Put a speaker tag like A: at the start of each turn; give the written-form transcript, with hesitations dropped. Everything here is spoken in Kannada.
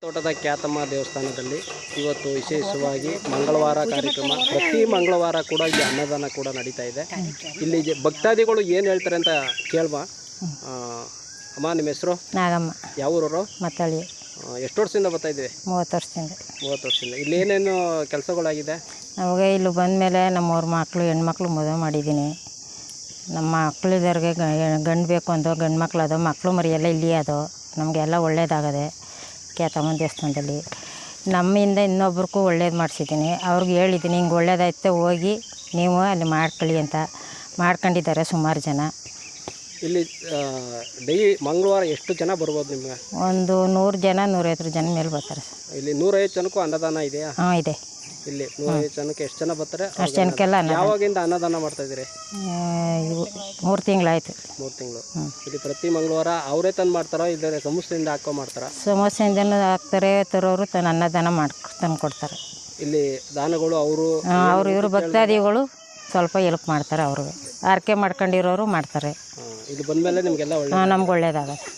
A: ತೋಟದ ಖ್ಯಾತಮ್ಮ ದೇವಸ್ಥಾನದಲ್ಲಿ ಇವತ್ತು ವಿಶೇಷವಾಗಿ ಮಂಗಳವಾರ ಕಾರ್ಯಕ್ರಮ. ಪ್ರತಿ ಮಂಗಳವಾರ ಕೂಡ ಇಲ್ಲಿ ಅನ್ನದಾನ ಕೂಡ ನಡೀತಾ ಇದೆ. ಇಲ್ಲಿ ಭಕ್ತಾದಿಗಳು ಏನು ಹೇಳ್ತಾರೆ ಅಂತ ಕೇಳ್ಬಾ. ಅಮ್ಮ, ನಿಮ್ಮ ಹೆಸರು?
B: ನಾಗಮ್ಮ.
A: ಯಾವ ಊರವರು?
B: ಮತ್ತಳಿ.
A: ಎಷ್ಟು ವರ್ಷದಿಂದ ಬರ್ತಾ ಇದ್ದೀವಿ?
B: 30 ವರ್ಷದಿಂದ.
A: 30 ವರ್ಷದಿಂದ. ಇಲ್ಲಿ ಏನೇನು ಕೆಲಸಗಳಾಗಿದೆ?
B: ನಮಗೆ ಇಲ್ಲಿ ಬಂದಮೇಲೆ ನಮ್ಮವ್ರ ಮಕ್ಕಳು ಹೆಣ್ಮಕ್ಳು ಮದುವೆ ಮಾಡಿದ್ದೀನಿ. ನಮ್ಮ ಮಕ್ಕಳಿದ್ದವ್ರಿಗೆ ಗಂಡು ಬೇಕು ಅಂದು ಗಂಡು ಮಕ್ಳು ಅದು ಮಕ್ಕಳು ಮರಿಯೆಲ್ಲ ಇಲ್ಲಿ ಅದು ನಮಗೆಲ್ಲ ಒಳ್ಳೇದಾಗದೆ ಖ್ಯಾತಮ್ಮ ದೇವಸ್ಥಾನದಲ್ಲಿ. ನಮ್ಮಿಂದ ಇನ್ನೊಬ್ರಿಗೂ ಒಳ್ಳೇದು ಮಾಡಿಸಿದ್ದೀನಿ. ಅವ್ರಿಗೆ ಹೇಳಿದ್ದೀನಿ ಹಿಂಗೆ ಒಳ್ಳೇದಾಯ್ತು ಹೋಗಿ ನೀವು ಅಲ್ಲಿ ಮಾಡ್ಕೊಳ್ಳಿ ಅಂತ. ಮಾಡ್ಕೊಂಡಿದ್ದಾರೆ ಸುಮಾರು ಜನ.
A: ಇಲ್ಲಿ ಮಂಗಳವಾರ ಎಷ್ಟು ಜನ ಬರ್ಬೋದು ನಿಮ್ಗೆ?
B: ಒಂದು 100 ಜನ 150 ಜನ ಮೇಲೆ ಬರ್ತಾರೆ ಸರ್.
A: ಇಲ್ಲಿ 150 ಜನಕ್ಕೂ ಅನ್ನದಾನ ಇದೆಯಾ?
B: ಹಾಂ, ಇದೆ.
A: ಇಲ್ಲಿ 150 ಜನಕ್ಕೆ ಎಷ್ಟು ಜನ ಬರ್ತಾರೆ?
B: ಅಷ್ಟು ಜನಕ್ಕೆಲ್ಲ
A: ಯಾವಾಗಿಂದ ಅನ್ನದಾನ ಮಾಡ್ತಾ ಇದ್ದೀರಿ?
B: 3 ತಿಂಗಳಾಯ್ತು.
A: 3 ತಿಂಗಳು. ಇಲ್ಲಿ ಪ್ರತಿ ಮಂಗಳವಾರ ಅವರೇ ತಂದು ಮಾಡ್ತಾರೋ ಇಲ್ಲದೆ ಸಂಸ್ಥೆಯಿಂದ ಹಾಕೋ ಮಾಡ್ತಾರಾ?
B: ಸಂಸ್ಥೆಯಿಂದ ಹಾಕ್ತಾರೆ. ತರೋರು ತನ್ನ ಅನ್ನದಾನ ತಂದು ಕೊಡ್ತಾರೆ.
A: ಇಲ್ಲಿ ದಾನಗಳು ಅವರು
B: ಇವರು ಭಕ್ತಾದಿಗಳು ಸ್ವಲ್ಪ ಹೆಲ್ಪ್ ಮಾಡ್ತಾರೆ. ಅವ್ರಿಗೆ ಆರಕೆ ಮಾಡ್ಕೊಂಡಿರೋರು ಮಾಡ್ತಾರೆ.
A: ಇಲ್ಲಿ ಬಂದಮೇಲೆ ನಿಮಗೆಲ್ಲ ಒಳ್ಳೆ
B: ನಮ್ಗೆ ಒಳ್ಳೇದಾಗತ್ತೆ.